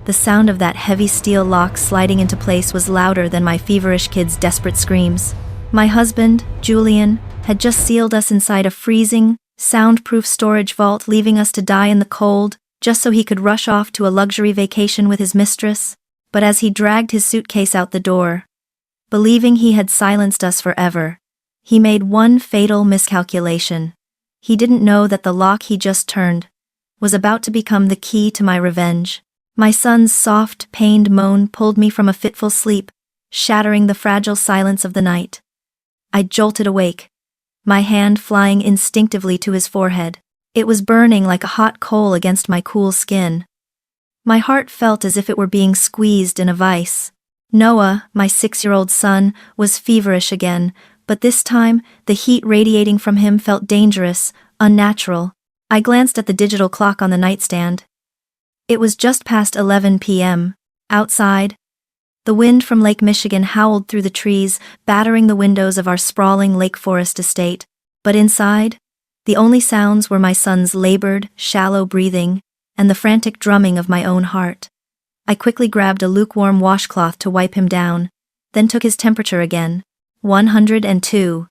The sound of that heavy steel lock sliding into place was louder than my feverish kid's desperate screams. My husband, Julian, had just sealed us inside a freezing, soundproof storage vault, leaving us to die in the cold, just so he could rush off to a luxury vacation with his mistress. But as he dragged his suitcase out the door, believing he had silenced us forever, he made one fatal miscalculation. He didn't know that the lock he just turned was about to become the key to my revenge. My son's soft, pained moan pulled me from a fitful sleep, shattering the fragile silence of the night. I jolted awake, my hand flying instinctively to his forehead. It was burning like a hot coal against my cool skin. My heart felt as if it were being squeezed in a vice. Noah, my 6-year-old son, was feverish again, but this time, the heat radiating from him felt dangerous, unnatural. I glanced at the digital clock on the nightstand. It was just past 11 p.m. Outside, the wind from Lake Michigan howled through the trees, battering the windows of our sprawling Lake Forest estate. But inside, the only sounds were my son's labored, shallow breathing and the frantic drumming of my own heart. I quickly grabbed a lukewarm washcloth to wipe him down, then took his temperature again. 102.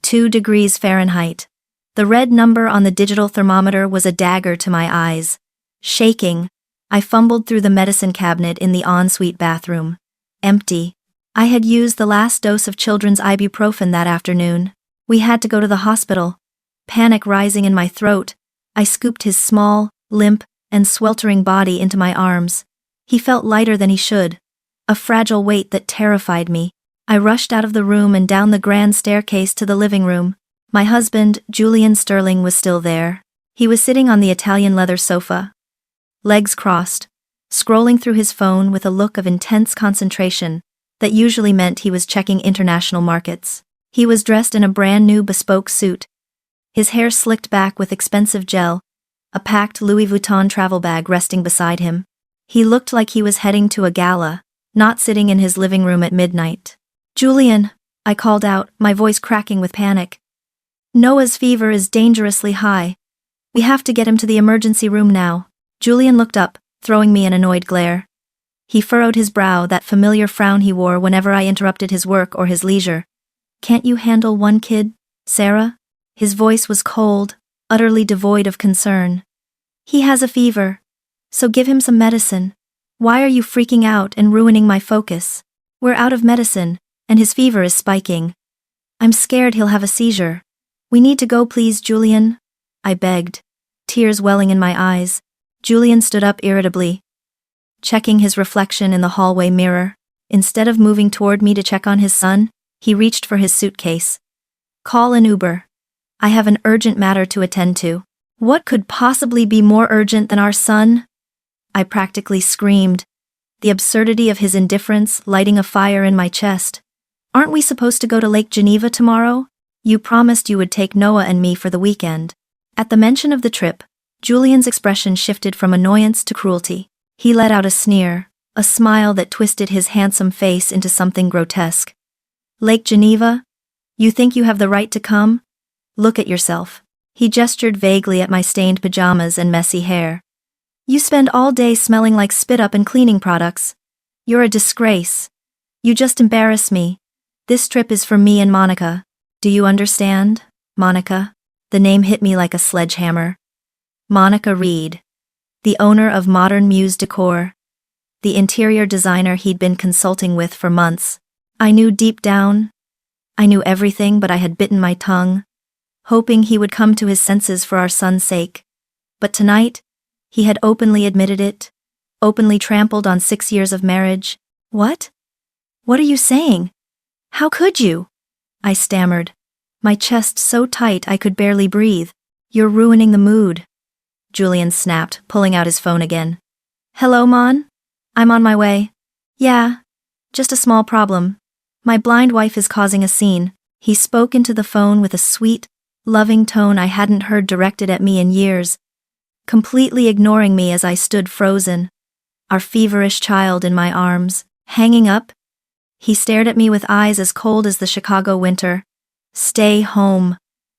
2 degrees Fahrenheit. The red number on the digital thermometer was a dagger to my eyes. Shaking, I fumbled through the medicine cabinet in the ensuite bathroom. Empty. I had used the last dose of children's ibuprofen that afternoon. We had to go to the hospital. Panic rising in my throat, I scooped his small, limp, and sweltering body into my arms. He felt lighter than he should, a fragile weight that terrified me. I rushed out of the room and down the grand staircase to the living room. My husband, Julian Sterling, was still there. He was sitting on the Italian leather sofa, legs crossed, scrolling through his phone with a look of intense concentration that usually meant he was checking international markets. He was dressed in a brand new bespoke suit, his hair slicked back with expensive gel, a packed Louis Vuitton travel bag resting beside him. He looked like he was heading to a gala, not sitting in his living room at midnight. "Julian," I called out, my voice cracking with panic. "Noah's fever is dangerously high. We have to get him to the emergency room now." Julian looked up, throwing me an annoyed glare. He furrowed his brow, that familiar frown he wore whenever I interrupted his work or his leisure. "Can't you handle one kid, Sarah?" His voice was cold, utterly devoid of concern. "He has a fever, so give him some medicine. Why are you freaking out and ruining my focus? We're out of medicine, and his fever is spiking. I'm scared he'll have a seizure. We need to go, please, Julian," I begged, tears welling in my eyes. Julian stood up irritably, checking his reflection in the hallway mirror. Instead of moving toward me to check on his son, he reached for his suitcase. "Call an Uber. I have an urgent matter to attend to." What could possibly be more urgent than our son? I practically screamed, the absurdity of his indifference lighting a fire in my chest. "Aren't we supposed to go to Lake Geneva tomorrow? You promised you would take Noah and me for the weekend." At the mention of the trip, Julian's expression shifted from annoyance to cruelty. He let out a sneer, a smile that twisted his handsome face into something grotesque. "Lake Geneva? You think you have the right to come? Look at yourself." He gestured vaguely at my stained pajamas and messy hair. "You spend all day smelling like spit-up and cleaning products. You're a disgrace. You just embarrass me. This trip is for me and Monica. Do you understand, Monica?" The name hit me like a sledgehammer. Monica Reed, the owner of Modern Muse Decor, the interior designer he'd been consulting with for months. I knew deep down, I knew everything, but I had bitten my tongue, hoping he would come to his senses for our son's sake. But tonight, he had openly admitted it, openly trampled on 6 years of marriage. "What? What are you saying? How could you?" I stammered, my chest so tight I could barely breathe. "You're ruining the mood," Julian snapped, pulling out his phone again. "Hello, Mon? I'm on my way." "Yeah, just a small problem. My blind wife is causing a scene." He spoke into the phone with a sweet, loving tone I hadn't heard directed at me in years, completely ignoring me as I stood frozen, our feverish child in my arms. Hanging up, he stared at me with eyes as cold as the Chicago winter. "Stay home.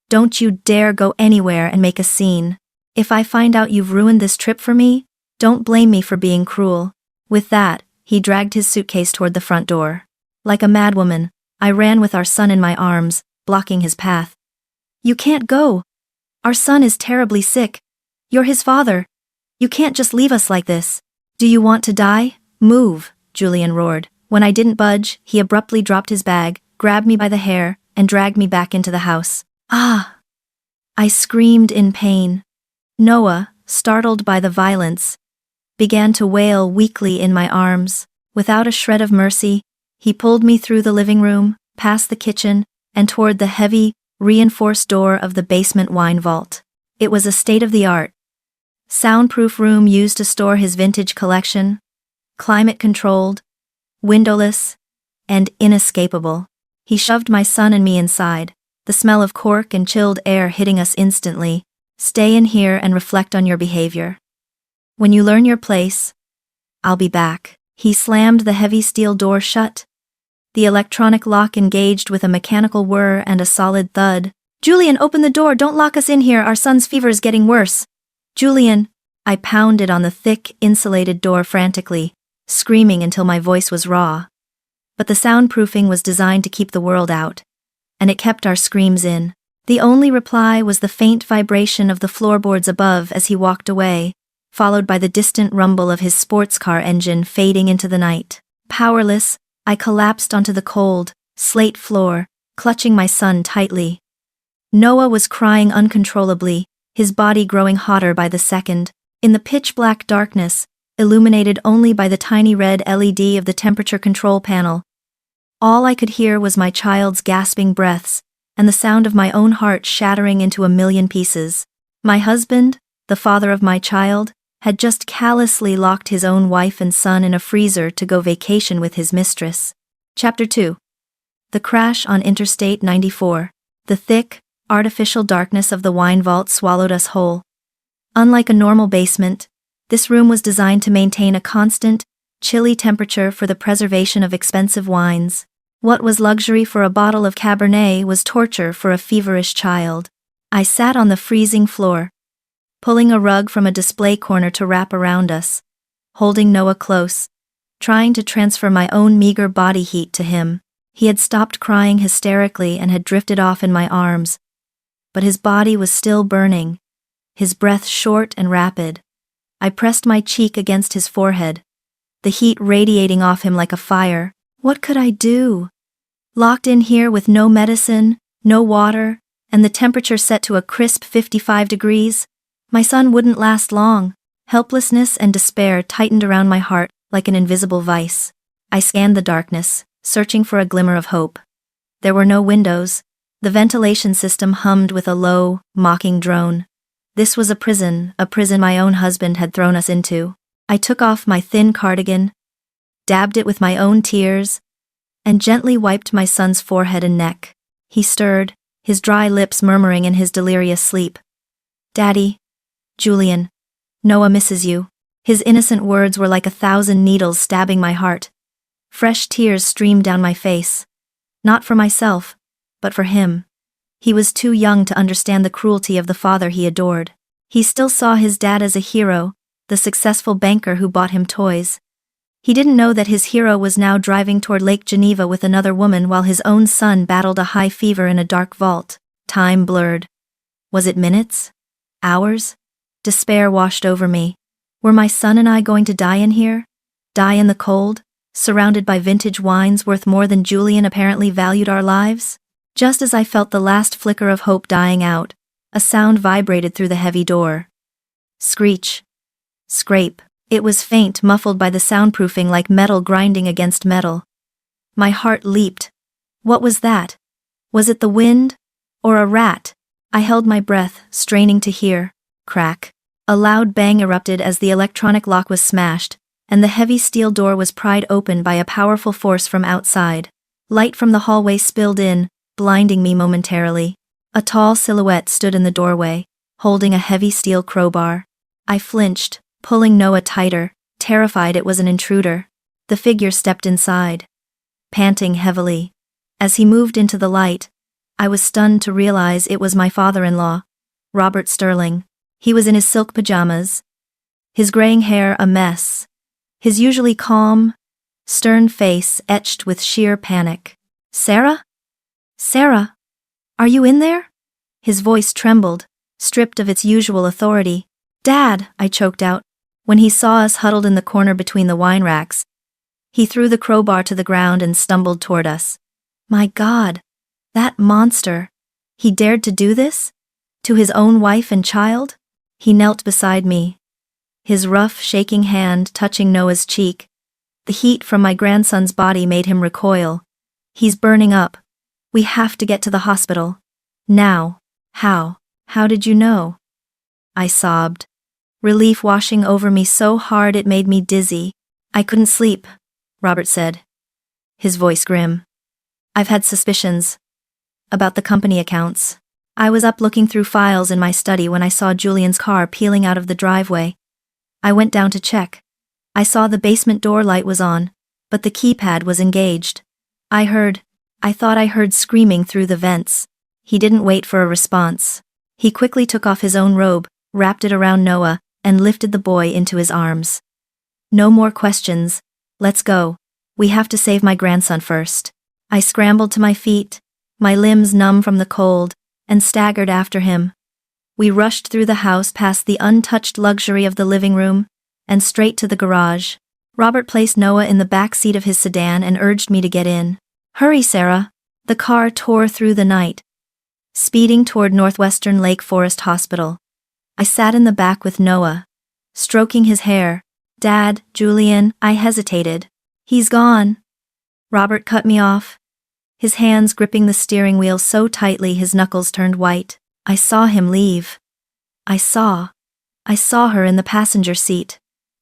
Don't you dare go anywhere and make a scene. If I find out you've ruined this trip for me, don't blame me for being cruel." With that, he dragged his suitcase toward the front door. Like a madwoman, I ran with our son in my arms, blocking his path. You can't go. Our son is terribly sick. You're his father. You can't just leave us like this. Do you want to die? Move, Julian roared. When I didn't budge, he abruptly dropped his bag, grabbed me by the hair, and dragged me back into the house. Ah! I screamed in pain. Noah, startled by the violence, began to wail weakly in my arms. Without a shred of mercy, he pulled me through the living room, past the kitchen, and toward the heavy, reinforced door of the basement wine vault. It was a state-of-the-art, soundproof room used to store his vintage collection, climate-controlled, windowless, and inescapable. He shoved my son and me inside, the smell of cork and chilled air hitting us instantly. Stay in here and reflect on your behavior. When you learn your place, I'll be back. He slammed the heavy steel door shut. The electronic lock engaged with a mechanical whir and a solid thud. Julian, open the door, don't lock us in here, our son's fever is getting worse. Julian, I pounded on the thick, insulated door frantically, screaming until my voice was raw. But the soundproofing was designed to keep the world out, and it kept our screams in. The only reply was the faint vibration of the floorboards above as he walked away, followed by the distant rumble of his sports car engine fading into the night. Powerless, I collapsed onto the cold, slate floor, clutching my son tightly. Noah was crying uncontrollably, his body growing hotter by the second. In the pitch-black darkness, illuminated only by the tiny red LED of the temperature control panel, all I could hear was my child's gasping breaths and the sound of my own heart shattering into a million pieces. My husband, the father of my child, had just callously locked his own wife and son in a freezer to go vacation with his mistress. Chapter 2. The crash on Interstate 94. The thick, artificial darkness of the wine vault swallowed us whole. Unlike a normal basement, this room was designed to maintain a constant, chilly temperature for the preservation of expensive wines. What was luxury for a bottle of Cabernet was torture for a feverish child. I sat on the freezing floor, pulling a rug from a display corner to wrap around us, holding Noah close, trying to transfer my own meager body heat to him. He had stopped crying hysterically and had drifted off in my arms, but his body was still burning, his breath short and rapid. I pressed my cheek against his forehead, the heat radiating off him like a fire. What could I do? Locked in here with no medicine, no water, and the temperature set to a crisp 55 degrees, my son wouldn't last long. Helplessness and despair tightened around my heart like an invisible vice. I scanned the darkness, searching for a glimmer of hope. There were no windows. The ventilation system hummed with a low, mocking drone. This was a prison my own husband had thrown us into. I took off my thin cardigan, dabbed it with my own tears, and gently wiped my son's forehead and neck. He stirred, his dry lips murmuring in his delirious sleep. Daddy, Julian, Noah misses you. His innocent words were like 1,000 needles stabbing my heart. Fresh tears streamed down my face. Not for myself, but for him. He was too young to understand the cruelty of the father he adored. He still saw his dad as a hero, the successful banker who bought him toys. He didn't know that his hero was now driving toward Lake Geneva with another woman while his own son battled a high fever in a dark vault. Time blurred. Was it minutes? Hours? Despair washed over me. Were my son and I going to die in here? Die in the cold, surrounded by vintage wines worth more than Julian apparently valued our lives? Just as I felt the last flicker of hope dying out, a sound vibrated through the heavy door. Screech. Scrape. It was faint, muffled by the soundproofing like metal grinding against metal. My heart leaped. What was that? Was it the wind? Or a rat? I held my breath, straining to hear. Crack. A loud bang erupted as the electronic lock was smashed, and the heavy steel door was pried open by a powerful force from outside. Light from the hallway spilled in, blinding me momentarily. A tall silhouette stood in the doorway, holding a heavy steel crowbar. I flinched, pulling Noah tighter, terrified it was an intruder. The figure stepped inside, panting heavily. As he moved into the light, I was stunned to realize it was my father-in-law, Robert Sterling. He was in his silk pajamas, his graying hair a mess, his usually calm, stern face etched with sheer panic. "Sarah? Sarah? Are you in there?" His voice trembled, stripped of its usual authority. "Dad," I choked out. When he saw us huddled in the corner between the wine racks, he threw the crowbar to the ground and stumbled toward us. My God, that monster. He dared to do this? To his own wife and child? He knelt beside me, his rough, shaking hand touching Noah's cheek. The heat from my grandson's body made him recoil. "He's burning up. We have to get to the hospital. Now." "How? How did you know?" I sobbed, relief washing over me so hard it made me dizzy. "I couldn't sleep," Robert said, his voice grim. "I've had suspicions about the company accounts. I was up looking through files in my study when I saw Julian's car peeling out of the driveway. I went down to check. I saw the basement door light was on, but the keypad was engaged. I thought I heard screaming through the vents." He didn't wait for a response. He quickly took off his own robe, wrapped it around Noah, and lifted the boy into his arms. "No more questions. Let's go. We have to save my grandson first." I scrambled to my feet, my limbs numb from the cold, and staggered after him. We rushed through the house past the untouched luxury of the living room, and straight to the garage. Robert placed Noah in the back seat of his sedan and urged me to get in. "Hurry, Sarah." The car tore through the night, speeding toward Northwestern Lake Forest Hospital. I sat in the back with Noah, stroking his hair. "Dad, Julian," I hesitated. "He's gone." Robert cut me off, his hands gripping the steering wheel so tightly his knuckles turned white. "I saw him leave. I saw her in the passenger seat.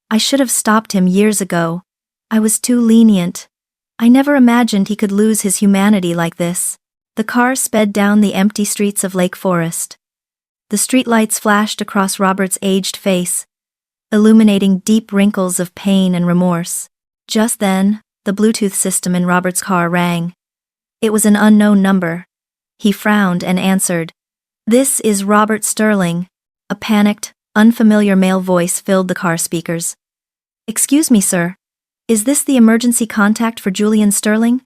I should have stopped him years ago. I was too lenient. I never imagined he could lose his humanity like this." The car sped down the empty streets of Lake Forest. The streetlights flashed across Robert's aged face, illuminating deep wrinkles of pain and remorse. Just then, the Bluetooth system in Robert's car rang. It was an unknown number. He frowned and answered. "This is Robert Sterling." A panicked, unfamiliar male voice filled the car speakers. "Excuse me, sir. Is this the emergency contact for Julian Sterling?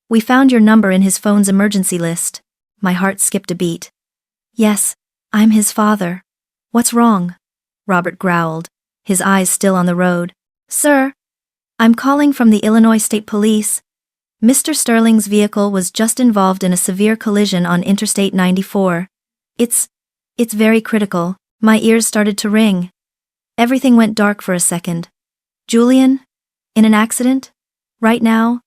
We found your number in his phone's emergency list." My heart skipped a beat. "Yes, I'm his father." "What's wrong?" Robert growled, his eyes still on the road. "Sir, I'm calling from the Illinois State Police. Mr. Sterling's vehicle was just involved in a severe collision on Interstate 94. It's very critical." My ears started to ring. Everything went dark for a second. Julian? In an accident? Right now?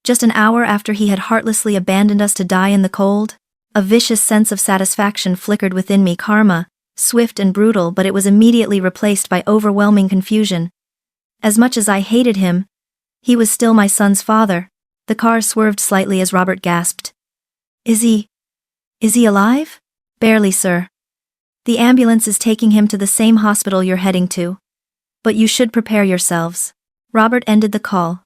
Just an hour after he had heartlessly abandoned us to die in the cold? A vicious sense of satisfaction flickered within me, karma, swift and brutal, but it was immediately replaced by overwhelming confusion. As much as I hated him, he was still my son's father. The car swerved slightly as Robert gasped. Is he alive?" "Barely, sir. The ambulance is taking him to the same hospital you're heading to. But you should prepare yourselves." Robert ended the call,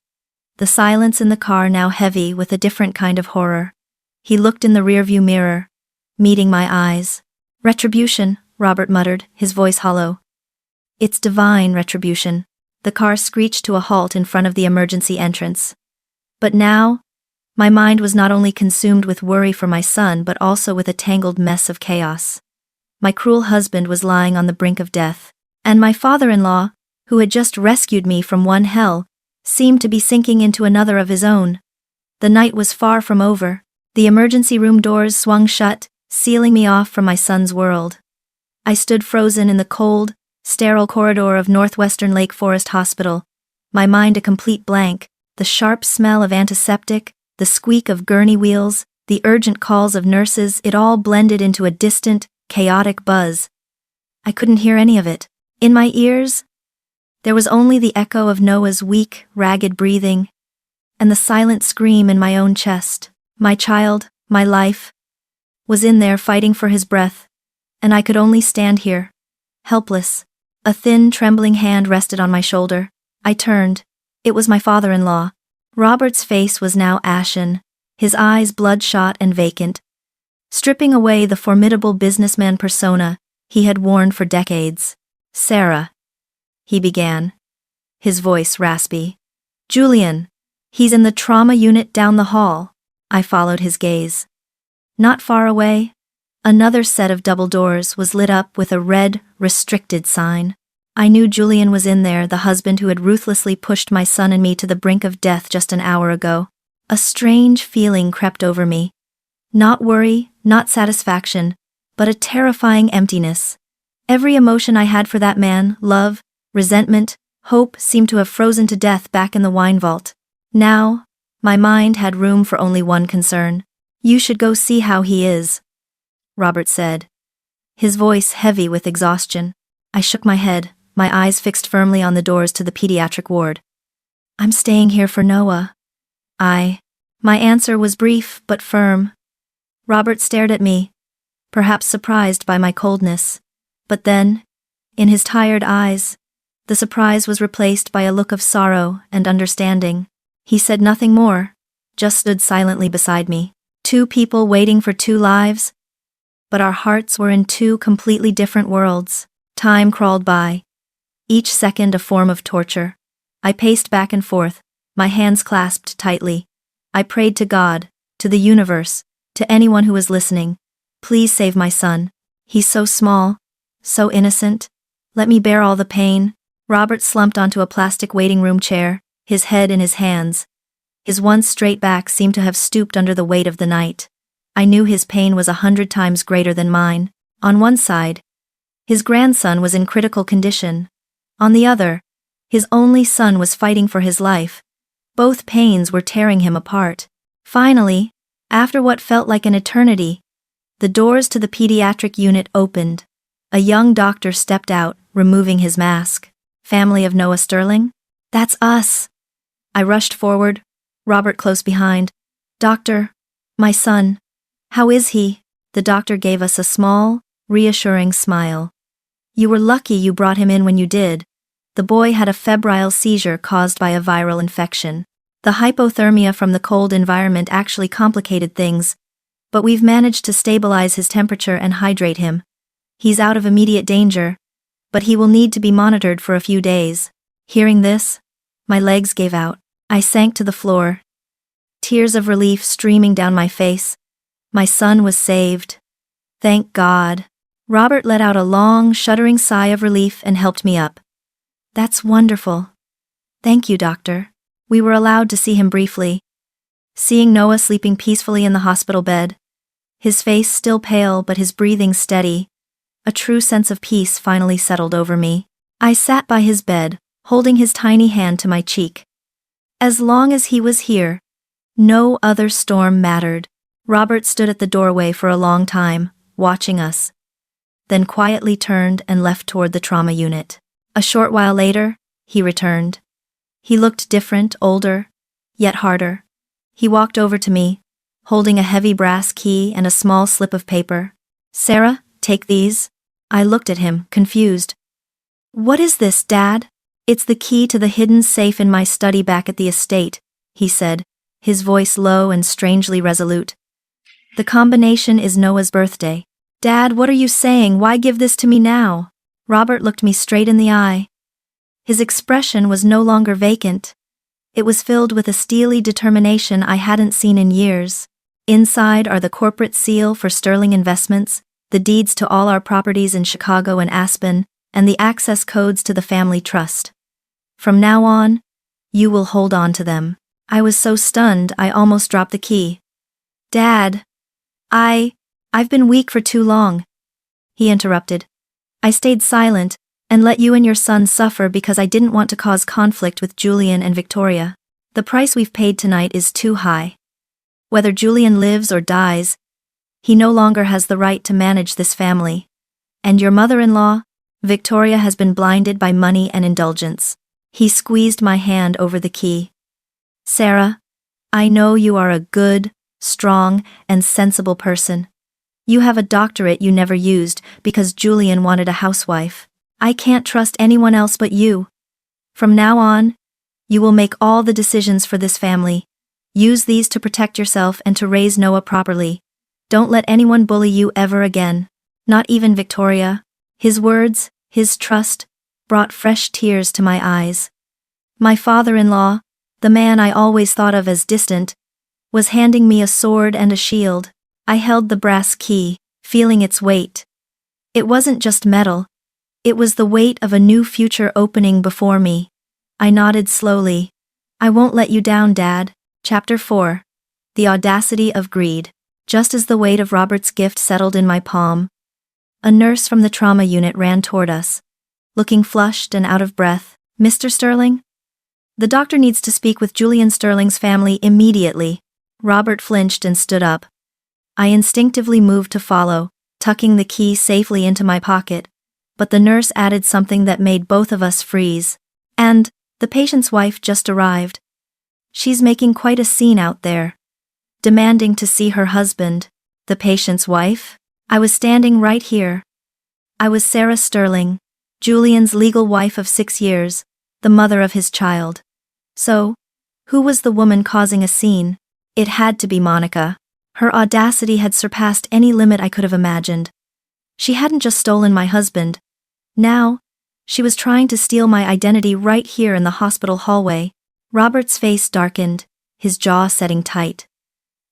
the silence in the car now heavy with a different kind of horror. He looked in the rearview mirror, meeting my eyes. "Retribution," Robert muttered, his voice hollow. "It's divine retribution." The car screeched to a halt in front of the emergency entrance. But now, my mind was not only consumed with worry for my son but also with a tangled mess of chaos. My cruel husband was lying on the brink of death, and my father-in-law, who had just rescued me from one hell, seemed to be sinking into another of his own. The night was far from over. The emergency room doors swung shut, sealing me off from my son's world. I stood frozen in the cold, sterile corridor of Northwestern Lake Forest Hospital, my mind a complete blank. The sharp smell of antiseptic, the squeak of gurney wheels, the urgent calls of nurses, it all blended into a distant, chaotic buzz. I couldn't hear any of it. In my ears, there was only the echo of Noah's weak, ragged breathing, and the silent scream in my own chest. My child, my life, was in there fighting for his breath, and I could only stand here, helpless. A thin, trembling hand rested on my shoulder. I turned. It was my father-in-law. Robert's face was now ashen, his eyes bloodshot and vacant, stripping away the formidable businessman persona he had worn for decades. "Sarah," he began, his voice raspy. Julian. He's in the trauma unit down the hall. I followed his gaze. Not far away, another set of double doors was lit up with a red, restricted sign. I knew Julian was in there, the husband who had ruthlessly pushed my son and me to the brink of death just an hour ago. A strange feeling crept over me. Not worry, not satisfaction, but a terrifying emptiness. Every emotion I had for that man, love, resentment, hope, seemed to have frozen to death back in the wine vault. Now, my mind had room for only one concern. You should go see how he is, Robert said, his voice heavy with exhaustion. I shook my head, my eyes fixed firmly on the doors to the pediatric ward. I'm staying here for Noah. My answer was brief but firm. Robert stared at me, perhaps surprised by my coldness. But then, in his tired eyes, the surprise was replaced by a look of sorrow and understanding. He said nothing more, just stood silently beside me. Two people waiting for two lives, but our hearts were in two completely different worlds. Time crawled by, each second a form of torture. I paced back and forth, my hands clasped tightly. I prayed to God, to the universe, to anyone who was listening. Please save my son. He's so small, so innocent. Let me bear all the pain. Robert slumped onto a plastic waiting room chair, his head in his hands. His once straight back seemed to have stooped under the weight of the night. I knew his pain was 100 times greater than mine. On one side, his grandson was in critical condition. On the other, his only son was fighting for his life. Both pains were tearing him apart. Finally, after what felt like an eternity, the doors to the pediatric unit opened. A young doctor stepped out, removing his mask. Family of Noah Sterling? That's us. I rushed forward, Robert close behind. Doctor, my son. How is he? The doctor gave us a small, reassuring smile. You were lucky you brought him in when you did. The boy had a febrile seizure caused by a viral infection. The hypothermia from the cold environment actually complicated things, but we've managed to stabilize his temperature and hydrate him. He's out of immediate danger, but he will need to be monitored for a few days. Hearing this, my legs gave out. I sank to the floor, tears of relief streaming down my face. My son was saved. Thank God. Robert let out a long, shuddering sigh of relief and helped me up. That's wonderful. Thank you, doctor. We were allowed to see him briefly. Seeing Noah sleeping peacefully in the hospital bed, his face still pale but his breathing steady, a true sense of peace finally settled over me. I sat by his bed, holding his tiny hand to my cheek. As long as he was here, no other storm mattered. Robert stood at the doorway for a long time, watching us, then quietly turned and left toward the trauma unit. A short while later, he returned. He looked different, older, yet harder. He walked over to me, holding a heavy brass key and a small slip of paper. Sarah, take these. I looked at him, confused. What is this, Dad? It's the key to the hidden safe in my study back at the estate, he said, his voice low and strangely resolute. The combination is Noah's birthday. Dad, what are you saying? Why give this to me now? Robert looked me straight in the eye. His expression was no longer vacant. It was filled with a steely determination I hadn't seen in years. Inside are the corporate seal for Sterling Investments, the deeds to all our properties in Chicago and Aspen, and the access codes to the family trust. From now on, you will hold on to them. I was so stunned I almost dropped the key. Dad, I've been weak for too long, he interrupted. I stayed silent and let you and your son suffer because I didn't want to cause conflict with Julian and Victoria. The price we've paid tonight is too high. Whether Julian lives or dies, he no longer has the right to manage this family. And your mother-in-law, Victoria, has been blinded by money and indulgence. He squeezed my hand over the key. Sarah, I know you are a good, strong, and sensible person. You have a doctorate you never used because Julian wanted a housewife. I can't trust anyone else but you. From now on, you will make all the decisions for this family. Use these to protect yourself and to raise Noah properly. Don't let anyone bully you ever again. Not even Victoria. His words, his trust, brought fresh tears to my eyes. My father-in-law, the man I always thought of as distant, was handing me a sword and a shield. I held the brass key, feeling its weight. It wasn't just metal. It was the weight of a new future opening before me. I nodded slowly. I won't let you down, Dad. Chapter 4. The Audacity of Greed. Just as the weight of Robert's gift settled in my palm, a nurse from the trauma unit ran toward us, looking flushed and out of breath. Mr. Sterling? The doctor needs to speak with Julian Sterling's family immediately. Robert flinched and stood up. I instinctively moved to follow, tucking the key safely into my pocket, but the nurse added something that made both of us freeze. And the patient's wife just arrived. She's making quite a scene out there, demanding to see her husband. The patient's wife? I was standing right here. I was Sarah Sterling, Julian's legal wife of 6 years, the mother of his child. So, who was the woman causing a scene? It had to be Monica. Her audacity had surpassed any limit I could have imagined. She hadn't just stolen my husband. Now, she was trying to steal my identity right here in the hospital hallway. Robert's face darkened, his jaw setting tight.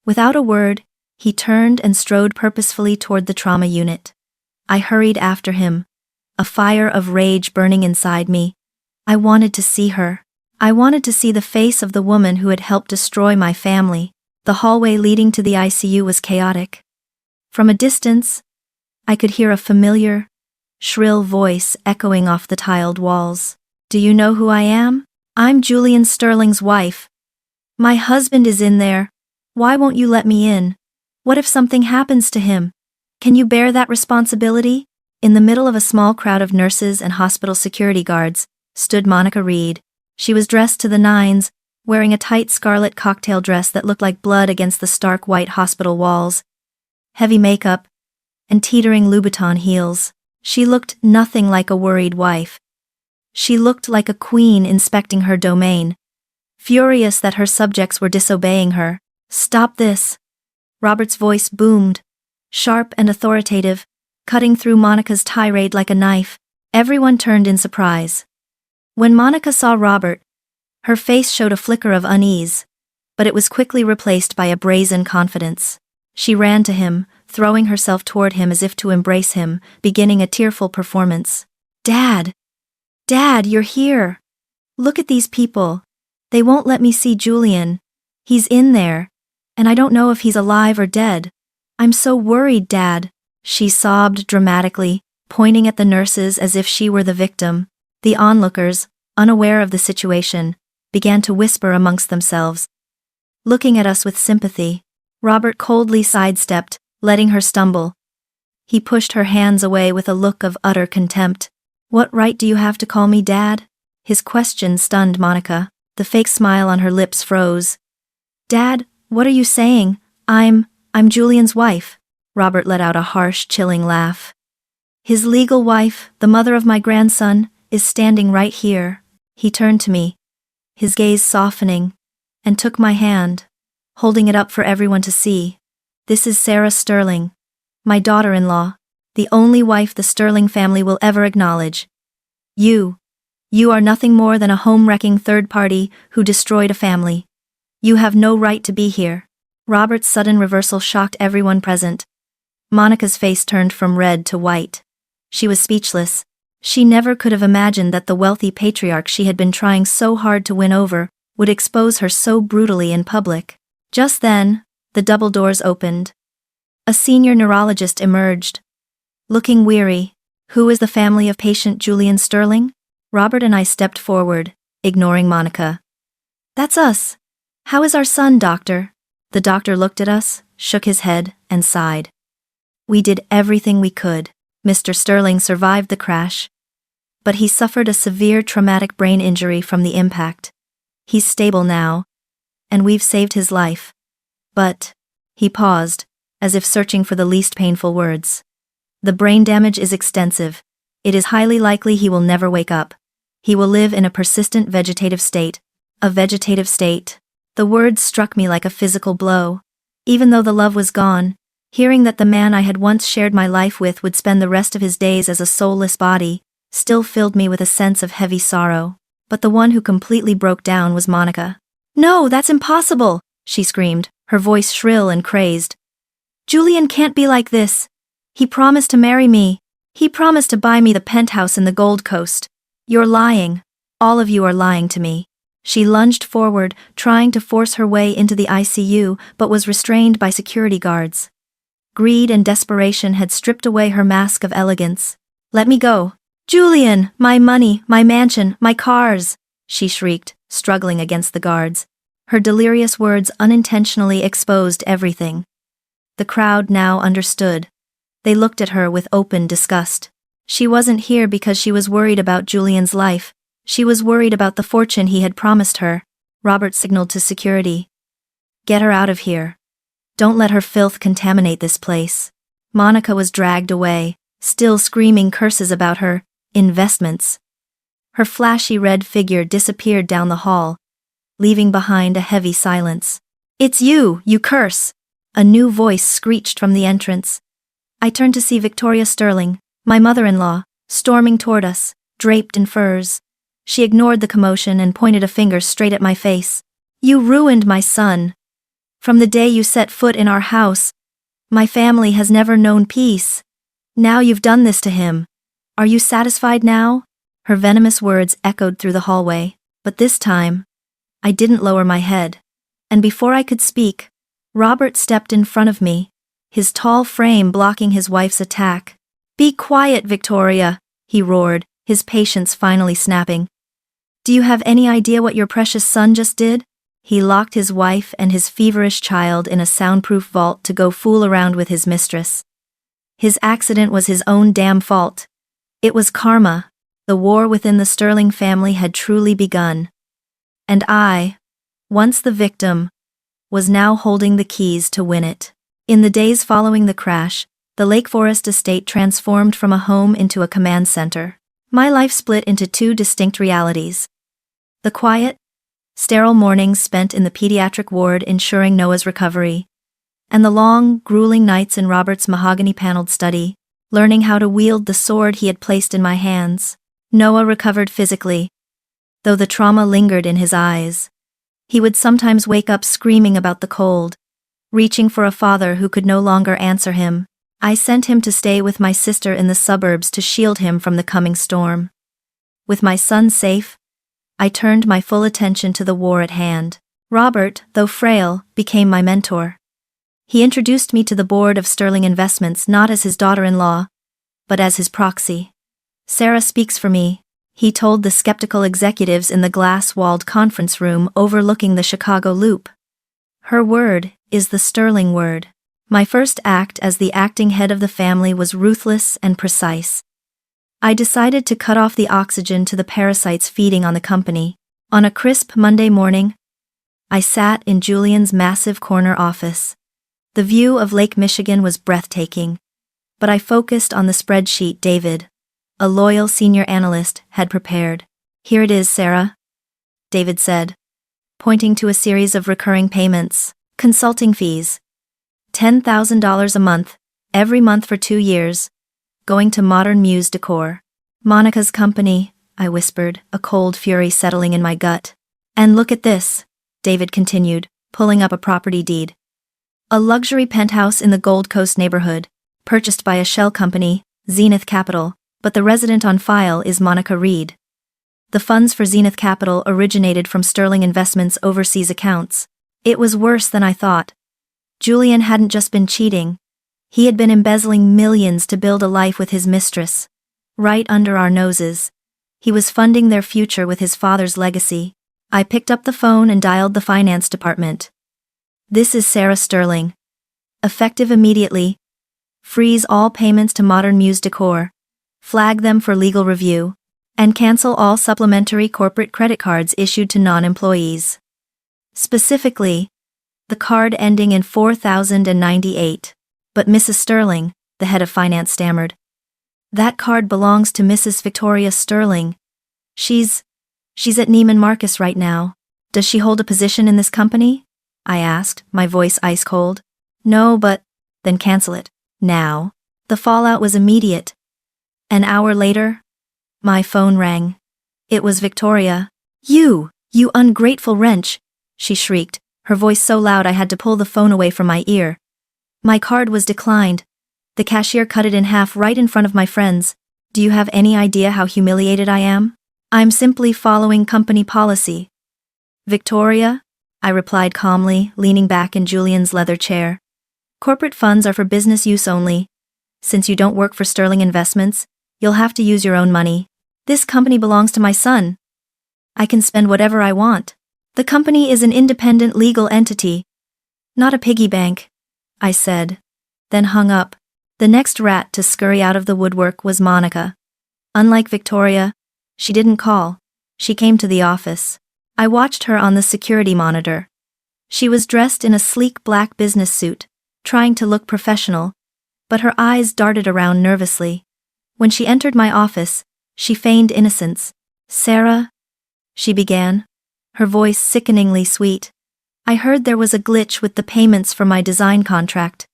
Without a word, he turned and strode purposefully toward the trauma unit. I hurried after him, a fire of rage burning inside me. I wanted to see her. I wanted to see the face of the woman who had helped destroy my family. The hallway leading to the ICU was chaotic. From a distance, I could hear a familiar, shrill voice echoing off the tiled walls. Do you know who I am? I'm Julian Sterling's wife. My husband is in there. Why won't you let me in? What if something happens to him? Can you bear that responsibility? In the middle of a small crowd of nurses and hospital security guards stood Monica Reed. She was dressed to the nines, wearing a tight scarlet cocktail dress that looked like blood against the stark white hospital walls. Heavy makeup, and teetering Louboutin heels. She looked nothing like a worried wife. She looked like a queen inspecting her domain, furious that her subjects were disobeying her. Stop this! Robert's voice boomed, sharp and authoritative, cutting through Monica's tirade like a knife. Everyone turned in surprise. When Monica saw Robert, her face showed a flicker of unease, but it was quickly replaced by a brazen confidence. She ran to him, throwing herself toward him as if to embrace him, beginning a tearful performance. Dad! Dad, you're here! Look at these people. They won't let me see Julian. He's in there, and I don't know if he's alive or dead. I'm so worried, Dad. She sobbed dramatically, pointing at the nurses as if she were the victim. The onlookers, unaware of the situation, began to whisper amongst themselves. Looking at us with sympathy, Robert coldly sidestepped, letting her stumble. He pushed her hands away with a look of utter contempt. What right do you have to call me Dad? His question stunned Monica. The fake smile on her lips froze. Dad, what are you saying? I'm Julian's wife. Robert let out a harsh, chilling laugh. His legal wife, the mother of my grandson, is standing right here. He turned to me, his gaze softening, and took my hand, holding it up for everyone to see. This is Sarah Sterling, my daughter-in-law, the only wife the Sterling family will ever acknowledge. You are nothing more than a home-wrecking third party who destroyed a family. You have no right to be here. Robert's sudden reversal shocked everyone present. Monica's face turned from red to white. She was speechless. She never could have imagined that the wealthy patriarch she had been trying so hard to win over would expose her so brutally in public. Just then, the double doors opened. A senior neurologist emerged. Looking weary. Who is the family of patient Julian Sterling? Robert and I stepped forward, ignoring Monica. That's us. How is our son, doctor? The doctor looked at us, shook his head, and sighed. We did everything we could. Mr. Sterling survived the crash, but he suffered a severe traumatic brain injury from the impact. He's stable now, and we've saved his life. But, he paused, as if searching for the least painful words. The brain damage is extensive. It is highly likely he will never wake up. He will live in a persistent vegetative state. A vegetative state. The words struck me like a physical blow. Even though the love was gone, hearing that the man I had once shared my life with would spend the rest of his days as a soulless body, still filled me with a sense of heavy sorrow. but the one who completely broke down was Monica. "No, that's impossible," she screamed, her voice shrill and crazed. "Julian can't be like this. He promised to marry me. He promised to buy me the penthouse in the Gold Coast. You're lying. All of you are lying to me." She lunged forward, trying to force her way into the ICU, but was restrained by security guards. Greed and desperation had stripped away her mask of elegance. "Let me go. Julian, my money, my mansion, my cars," she shrieked, struggling against the guards. Her delirious words unintentionally exposed everything. The crowd now understood. They looked at her with open disgust. She wasn't here because she was worried about Julian's life. She was worried about the fortune he had promised her. Robert signaled to security. "Get her out of here. Don't let her filth contaminate this place." Monica was dragged away, still screaming curses about her investments. Her flashy red figure disappeared down the hall, leaving behind a heavy silence. "It's you, you curse!" A new voice screeched from the entrance. I turned to see Victoria Sterling, my mother-in-law, storming toward us, draped in furs. She ignored the commotion and pointed a finger straight at my face. "You ruined my son. From the day you set foot in our house, my family has never known peace. Now you've done this to him. Are you satisfied now?" Her venomous words echoed through the hallway, but this time, I didn't lower my head. And before I could speak, Robert stepped in front of me, his tall frame blocking his wife's attack. "Be quiet, Victoria," he roared, his patience finally snapping. "Do you have any idea what your precious son just did?" He locked his wife and his feverish child in a soundproof vault to go fool around with his mistress. His accident was his own damn fault. It was karma. The war within the Sterling family had truly begun. And I, once the victim, was now holding the keys to win it. In the days following the crash, the Lake Forest estate transformed from a home into a command center. My life split into two distinct realities. The quiet, sterile mornings spent in the pediatric ward ensuring Noah's recovery, and the long, grueling nights in Robert's mahogany-paneled study, learning how to wield the sword he had placed in my hands. Noah recovered physically, though the trauma lingered in his eyes. He would sometimes wake up screaming about the cold, reaching for a father who could no longer answer him. I sent him to stay with my sister in the suburbs to shield him from the coming storm. With my son safe, I turned my full attention to the war at hand. Robert, though frail, became my mentor. He introduced me to the board of Sterling Investments not as his daughter-in-law, but as his proxy. "Sarah speaks for me," he told the skeptical executives in the glass-walled conference room overlooking the Chicago Loop. "Her word is the Sterling word." My first act as the acting head of the family was ruthless and precise. I decided to cut off the oxygen to the parasites feeding on the company. On a crisp Monday morning, I sat in Julian's massive corner office. The view of Lake Michigan was breathtaking, but I focused on the spreadsheet David, a loyal senior analyst, had prepared. "Here it is, Sarah," David said, pointing to a series of recurring payments. Consulting fees. $10,000 a month, every month for 2 years, going to Modern Muse Decor. "Monica's company," I whispered, a cold fury settling in my gut. "And look at this," David continued, pulling up a property deed. "A luxury penthouse in the Gold Coast neighborhood, purchased by a shell company, Zenith Capital, but the resident on file is Monica Reed. The funds for Zenith Capital originated from Sterling Investments' overseas accounts. It was worse than I thought. Julian hadn't just been cheating. He had been embezzling millions to build a life with his mistress. Right under our noses. He was funding their future with his father's legacy. I picked up the phone and dialed the finance department. "This is Sarah Sterling. Effective immediately. Freeze all payments to Modern Muse Decor. Flag them for legal review. And cancel all supplementary corporate credit cards issued to non-employees. Specifically, the card ending in 4098. But Mrs. Sterling," the head of finance stammered. "That card belongs to Mrs. Victoria Sterling. She's at Neiman Marcus right now. Does she hold a position in this company?" I asked, my voice ice cold. "No, but..." "Then cancel it. Now." The fallout was immediate. An hour later, my phone rang. It was Victoria, You ungrateful wretch, she shrieked, her voice so loud I had to pull the phone away from my ear. My card was declined. The cashier cut it in half right in front of my friends. Do you have any idea how humiliated I am? I'm simply following company policy. Victoria? I replied calmly, leaning back in Julian's leather chair. Corporate funds are for business use only. Since you don't work for Sterling Investments, you'll have to use your own money. This company belongs to my son. I can spend whatever I want. The company is an independent legal entity, not a piggy bank, I said, then hung up. The next rat to scurry out of the woodwork was Monica. Unlike Victoria, she didn't call. She came to the office. I watched her on the security monitor. She was dressed in a sleek black business suit, trying to look professional, but her eyes darted around nervously. When she entered my office, she feigned innocence. Sarah, she began, her voice sickeningly sweet. I heard there was a glitch with the payments for my design contract.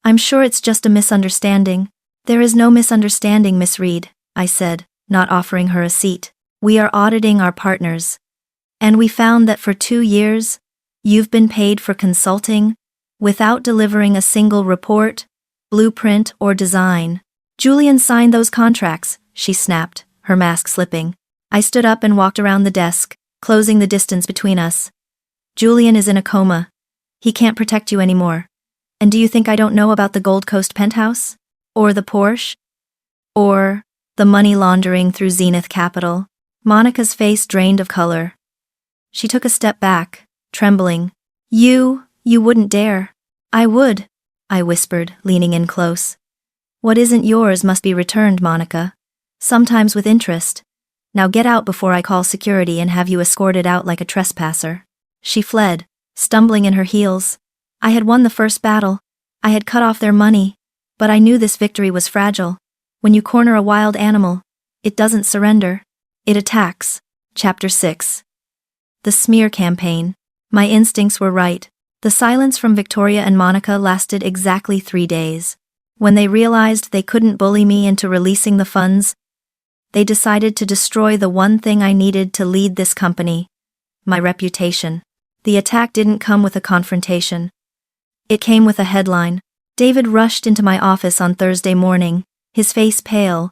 I'm sure it's just a misunderstanding. There is no misunderstanding, Miss Reed, I said, not offering her a seat. We are auditing our partners. And we found that for 2 years, you've been paid for consulting, without delivering a single report, blueprint, or design. Julian signed those contracts, she snapped, her mask slipping. I stood up and walked around the desk, closing the distance between us. Julian is in a coma. He can't protect you anymore. And do you think I don't know about the Gold Coast penthouse? Or the Porsche? Or the money laundering through Zenith Capital? Monica's face drained of color. She took a step back, trembling. You wouldn't dare. I would, I whispered, leaning in close. What isn't yours must be returned, Monica. Sometimes with interest. Now get out before I call security and have you escorted out like a trespasser. She fled, stumbling in her heels. I had won the first battle. I had cut off their money. But I knew this victory was fragile. When you corner a wild animal, it doesn't surrender. It attacks. Chapter 6. The smear campaign. My instincts were right. The silence from Victoria and Monica lasted exactly 3 days. When they realized they couldn't bully me into releasing the funds, they decided to destroy the one thing I needed to lead this company. My reputation. The attack didn't come with a confrontation. It came with a headline. David rushed into my office on Thursday morning, his face pale.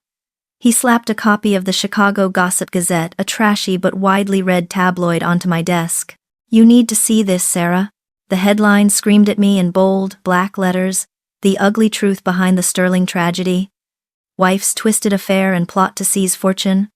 He slapped a copy of the Chicago Gossip Gazette, a trashy but widely read tabloid, onto my desk. You need to see this, Sarah. The headline screamed at me in bold, black letters, the ugly truth behind the Sterling tragedy. Wife's twisted affair and plot to seize fortune,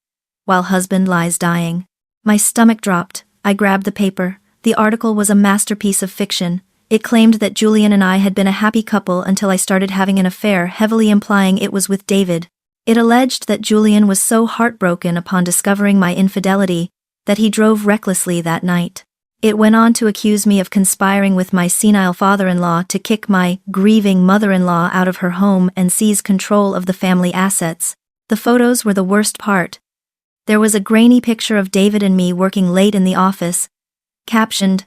while husband lies dying. My stomach dropped. I grabbed the paper. The article was a masterpiece of fiction. It claimed that Julian and I had been a happy couple until I started having an affair, heavily implying it was with David. It alleged that Julian was so heartbroken upon discovering my infidelity that he drove recklessly that night. It went on to accuse me of conspiring with my senile father-in-law to kick my grieving mother-in-law out of her home and seize control of the family assets. The photos were the worst part. There was a grainy picture of David and me working late in the office, captioned,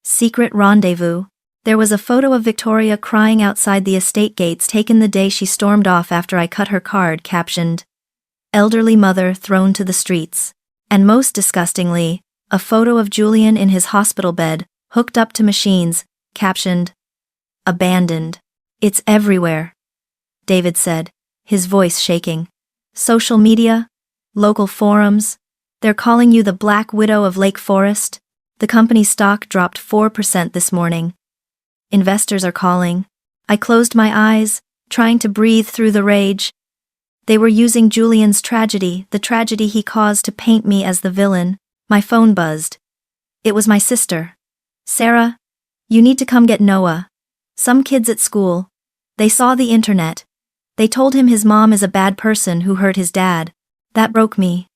"Secret Rendezvous." There was a photo of Victoria crying outside the estate gates taken the day she stormed off after I cut her card, captioned, "Elderly mother thrown to the streets." And most disgustingly, a photo of Julian in his hospital bed, hooked up to machines, captioned, "Abandoned." It's everywhere, David said, his voice shaking. Social media, local forums, they're calling you the Black Widow of Lake Forest. The company's stock dropped 4% this morning. Investors are calling. I closed my eyes, trying to breathe through the rage. They were using Julian's tragedy, the tragedy he caused, to paint me as the villain. My phone buzzed. It was my sister. "Sarah, you need to come get Noah. Some kids at school. They saw the internet. They told him his mom is a bad person who hurt his dad." That broke me.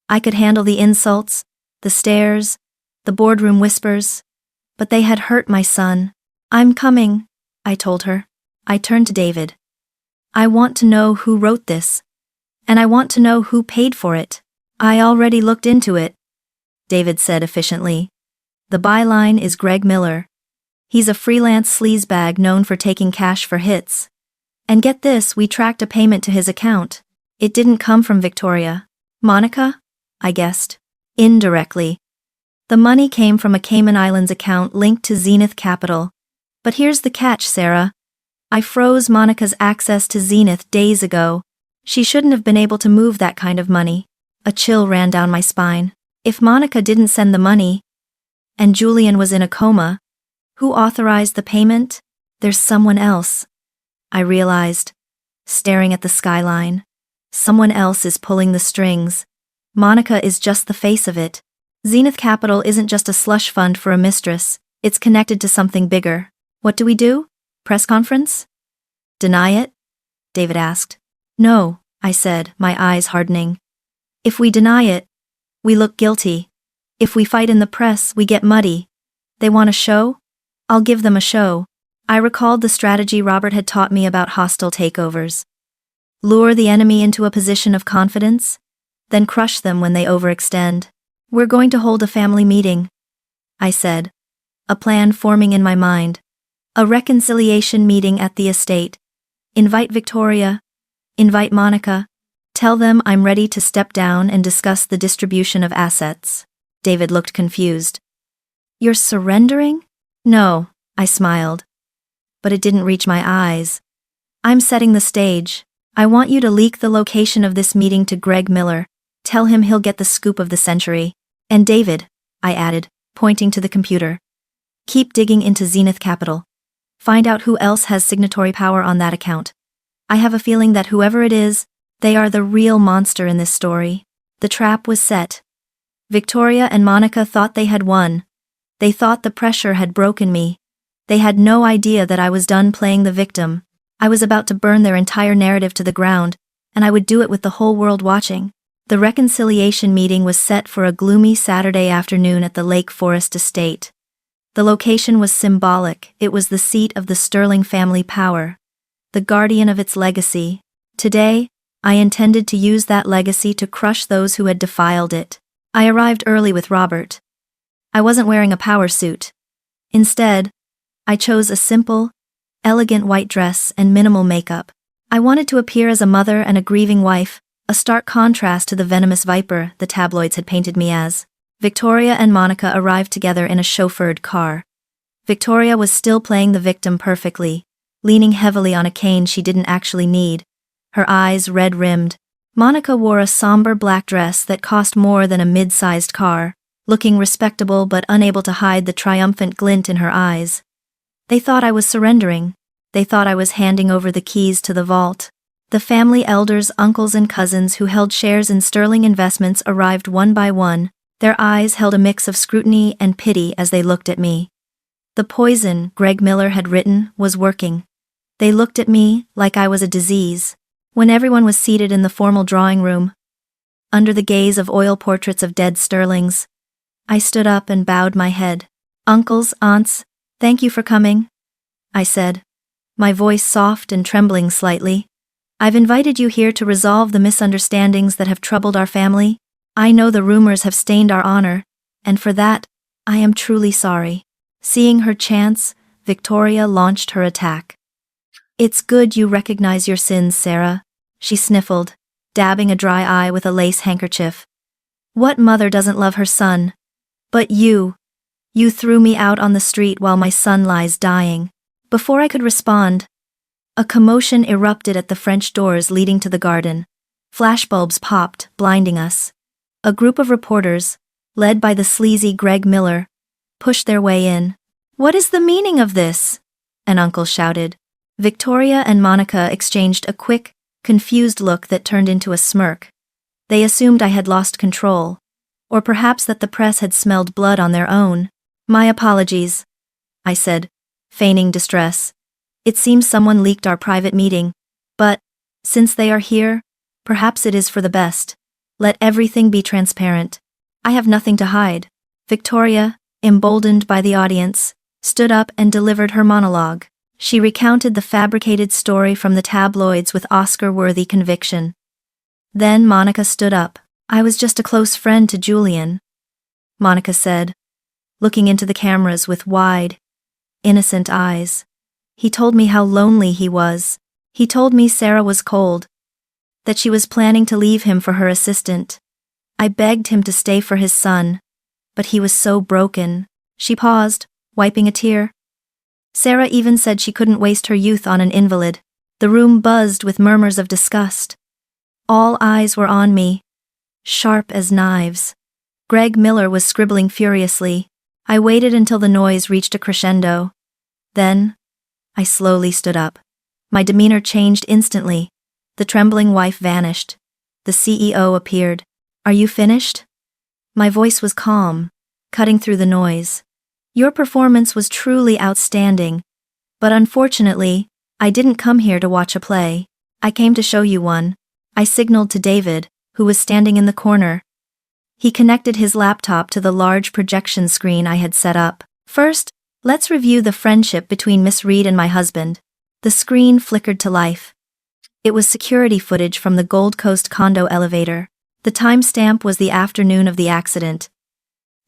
I could handle the insults, the stares, the boardroom whispers, but they had hurt my son. "I'm coming," I told her. I turned to David. "I want to know who wrote this. And I want to know who paid for it." "I already looked into it," David said efficiently. "The byline is Greg Miller. He's a freelance sleazebag known for taking cash for hits. And get this, we tracked a payment to his account. It didn't come from Victoria. Monica? I guessed. Indirectly. The money came from a Cayman Islands account linked to Zenith Capital. But here's the catch, Sarah. I froze Monica's access to Zenith days ago. She shouldn't have been able to move that kind of money. A chill ran down my spine. If Monica didn't send the money, and Julian was in a coma, who authorized the payment? There's someone else. I realized, staring at the skyline. Someone else is pulling the strings. Monica is just the face of it. Zenith Capital isn't just a slush fund for a mistress, it's connected to something bigger. What do we do? Press conference? Deny it? David asked. No, I said, my eyes hardening. If we deny it, we look guilty. If we fight in the press, we get muddy. They want a show? I'll give them a show. I recalled the strategy Robert had taught me about hostile takeovers. Lure the enemy into a position of confidence, then crush them when they overextend. We're going to hold a family meeting, I said, a plan forming in my mind. A reconciliation meeting at the estate. Invite Victoria. Invite Monica. Tell them I'm ready to step down and discuss the distribution of assets. David looked confused. You're surrendering? No, I smiled. But it didn't reach my eyes. I'm setting the stage. I want you to leak the location of this meeting to Greg Miller. Tell him he'll get the scoop of the century. And David, I added, pointing to the computer. Keep digging into Zenith Capital. Find out who else has signatory power on that account. I have a feeling that whoever it is, they are the real monster in this story. The trap was set. Victoria and Monica thought they had won. They thought the pressure had broken me. They had no idea that I was done playing the victim. I was about to burn their entire narrative to the ground, and I would do it with the whole world watching. The reconciliation meeting was set for a gloomy Saturday afternoon at the Lake Forest estate. The location was symbolic. It was the seat of the Sterling family power, the guardian of its legacy. Today, I intended to use that legacy to crush those who had defiled it. I arrived early with Robert. I wasn't wearing a power suit. Instead, I chose a simple, elegant white dress and minimal makeup. I wanted to appear as a mother and a grieving wife, a stark contrast to the venomous viper the tabloids had painted me as. Victoria and Monica arrived together in a chauffeured car. Victoria was still playing the victim perfectly, leaning heavily on a cane she didn't actually need, her eyes red-rimmed. Monica wore a somber black dress that cost more than a mid-sized car, looking respectable but unable to hide the triumphant glint in her eyes. They thought I was surrendering. They thought I was handing over the keys to the vault. The family elders, uncles and cousins who held shares in Sterling Investments arrived one by one. Their eyes held a mix of scrutiny and pity as they looked at me. The poison Greg Miller had written was working. They looked at me like I was a disease. When everyone was seated in the formal drawing room, under the gaze of oil portraits of dead Sterlings, I stood up and bowed my head. Uncles, aunts, thank you for coming, I said, my voice soft and trembling slightly. I've invited you here to resolve the misunderstandings that have troubled our family. I know the rumors have stained our honor, and for that, I am truly sorry. Seeing her chance, Victoria launched her attack. It's good you recognize your sins, Sarah, she sniffled, dabbing a dry eye with a lace handkerchief. What mother doesn't love her son? But you threw me out on the street while my son lies dying. Before I could respond, a commotion erupted at the French doors leading to the garden. Flashbulbs popped, blinding us. A group of reporters, led by the sleazy Greg Miller, pushed their way in. What is the meaning of this? An uncle shouted. Victoria and Monica exchanged a quick, confused look that turned into a smirk. They assumed I had lost control, or perhaps that the press had smelled blood on their own. My apologies, I said, feigning distress. It seems someone leaked our private meeting, but, since they are here, perhaps it is for the best. Let everything be transparent. I have nothing to hide. Victoria, emboldened by the audience, stood up and delivered her monologue. She recounted the fabricated story from the tabloids with Oscar-worthy conviction. Then Monica stood up. I was just a close friend to Julian, Monica said, looking into the cameras with wide, innocent eyes. He told me how lonely he was. He told me Sarah was cold, that she was planning to leave him for her assistant. I begged him to stay for his son, But he was so broken. She paused, wiping a tear. Sarah even said she couldn't waste her youth on an invalid. The room buzzed with murmurs of disgust. All eyes were on me, sharp as knives. Greg Miller was scribbling furiously. I waited until the noise reached a crescendo. Then, I slowly stood up. My demeanor changed instantly. The trembling wife vanished. The CEO appeared. "Are you finished?" My voice was calm, cutting through the noise. "Your performance was truly outstanding. But unfortunately, I didn't come here to watch a play. I came to show you one." I signaled to David, who was standing in the corner. He connected his laptop to the large projection screen I had set up. "First, let's review the friendship between Miss Reed and my husband." The screen flickered to life. It was security footage from the Gold Coast condo elevator. The timestamp was the afternoon of the accident.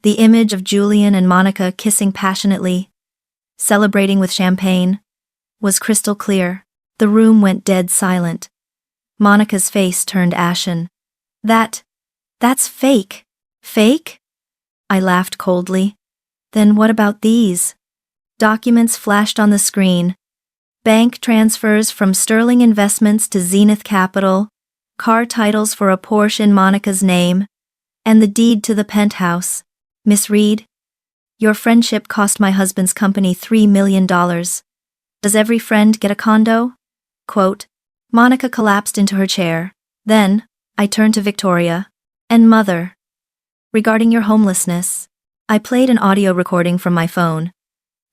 The image of Julian and Monica kissing passionately, celebrating with champagne, was crystal clear. The room went dead silent. Monica's face turned ashen. That's fake." "Fake?" I laughed coldly. "Then what about these?" Documents flashed on the screen. Bank transfers from Sterling Investments to Zenith Capital, car titles for a Porsche in Monica's name, and the deed to the penthouse. "Miss Reed, your friendship cost my husband's company $3 million. Does every friend get a condo?" Quote. Monica collapsed into her chair. Then, I turned to Victoria. "And Mother, regarding your homelessness." I played an audio recording from my phone.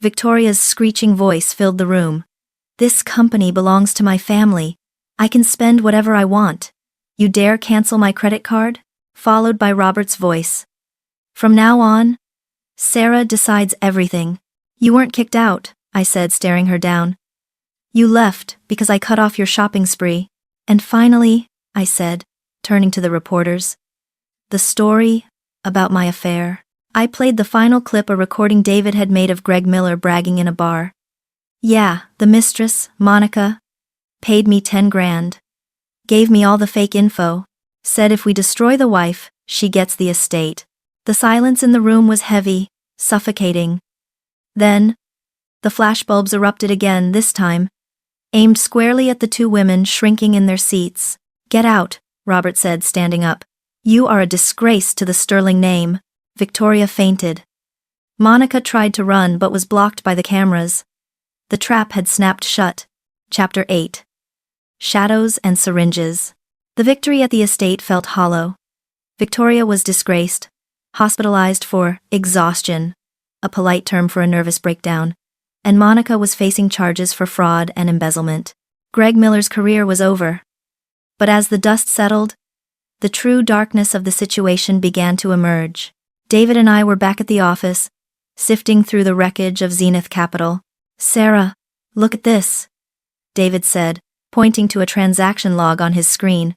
Victoria's screeching voice filled the room. "This company belongs to my family. I can spend whatever I want. You dare cancel my credit card?" Followed by Robert's voice. "From now on, Sarah decides everything." "You weren't kicked out," I said, staring her down. "You left because I cut off your shopping spree." "And finally," I said, turning to the reporters, "the story about my affair." I played the final clip, a recording David had made of Greg Miller bragging in a bar. "Yeah, the mistress, Monica, paid me 10 grand. Gave me all the fake info. Said if we destroy the wife, she gets the estate." The silence in the room was heavy, suffocating. Then, the flashbulbs erupted again, this time aimed squarely at the two women shrinking in their seats. "Get out," Robert said, standing up. "You are a disgrace to the Sterling name." Victoria fainted. Monica tried to run but was blocked by the cameras. The trap had snapped shut. Chapter 8. Shadows and Syringes. The victory at the estate felt hollow. Victoria was disgraced, hospitalized for exhaustion, a polite term for a nervous breakdown, and Monica was facing charges for fraud and embezzlement. Greg Miller's career was over. But as the dust settled, the true darkness of the situation began to emerge. David and I were back at the office, sifting through the wreckage of Zenith Capital. "Sarah, look at this," David said, pointing to a transaction log on his screen.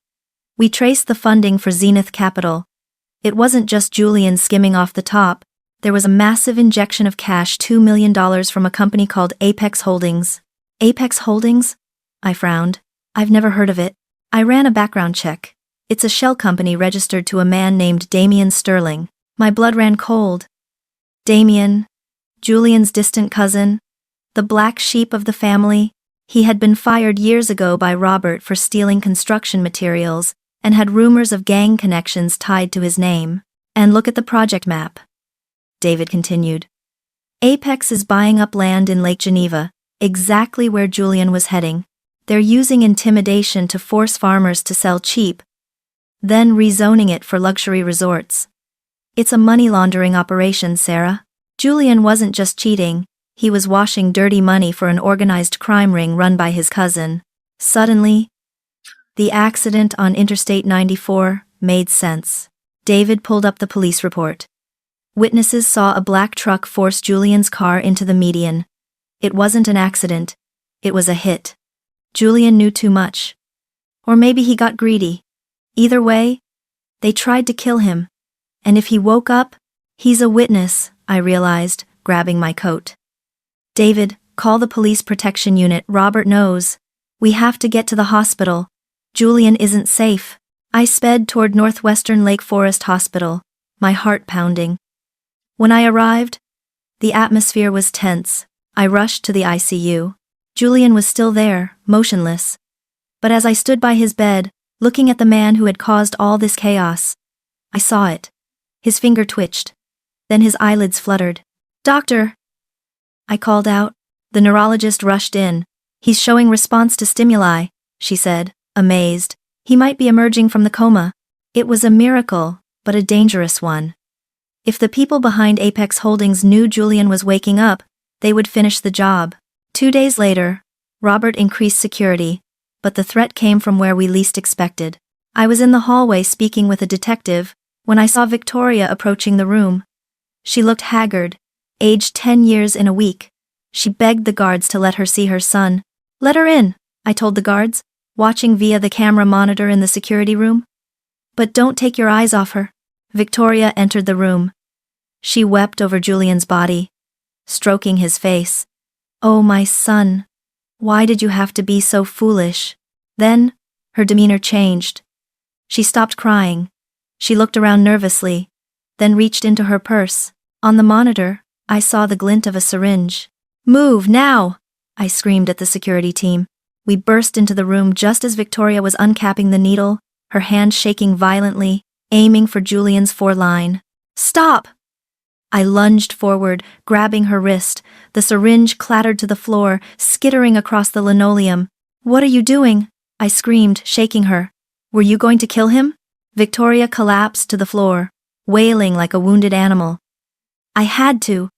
"We traced the funding for Zenith Capital. It wasn't just Julian skimming off the top. There was a massive injection of cash, $2 million from a company called Apex Holdings." "Apex Holdings?" I frowned. "I've never heard of it." I ran a background check. It's a shell company registered to a man named Damian Sterling. My blood ran cold. Damian, Julian's distant cousin, the black sheep of the family. He had been fired years ago by Robert for stealing construction materials and had rumors of gang connections tied to his name. "And look at the project map," David continued. "Apex is buying up land in Lake Geneva, exactly where Julian was heading. They're using intimidation to force farmers to sell cheap, then rezoning it for luxury resorts. It's a money laundering operation, Sarah. Julian wasn't just cheating, he was washing dirty money for an organized crime ring run by his cousin." Suddenly, the accident on Interstate 94 made sense. David pulled up the police report. Witnesses saw a black truck force Julian's car into the median. It wasn't an accident, it was a hit. Julian knew too much. Or maybe he got greedy. Either way, they tried to kill him. And if he woke up, he's a witness, I realized, grabbing my coat. "David, call the police protection unit. Robert knows. We have to get to the hospital. Julian isn't safe." I sped toward Northwestern Lake Forest Hospital, my heart pounding. When I arrived, the atmosphere was tense. I rushed to the ICU. Julian was still there, motionless. But as I stood by his bed, looking at the man who had caused all this chaos, I saw it. His finger twitched. Then his eyelids fluttered. "Doctor!" I called out. The neurologist rushed in. "He's showing response to stimuli," she said, amazed. "He might be emerging from the coma." It was a miracle, but a dangerous one. If the people behind Apex Holdings knew Julian was waking up, they would finish the job. 2 days later, Robert increased security, but the threat came from where we least expected. I was in the hallway speaking with a detective when I saw Victoria approaching the room. She looked haggard, aged 10 years in a week. She begged the guards to let her see her son. "Let her in," I told the guards, watching via the camera monitor in the security room. "But don't take your eyes off her." Victoria entered the room. She wept over Julian's body, stroking his face. "Oh, my son, why did you have to be so foolish?" Then, her demeanor changed. She stopped crying. She looked around nervously, then reached into her purse. On the monitor, I saw the glint of a syringe. "Move, now!" I screamed at the security team. We burst into the room just as Victoria was uncapping the needle, her hand shaking violently, aiming for Julian's foreline. "Stop!" I lunged forward, grabbing her wrist. The syringe clattered to the floor, skittering across the linoleum. "What are you doing?" I screamed, shaking her. "Were you going to kill him?" Victoria collapsed to the floor, wailing like a wounded animal. "I had to.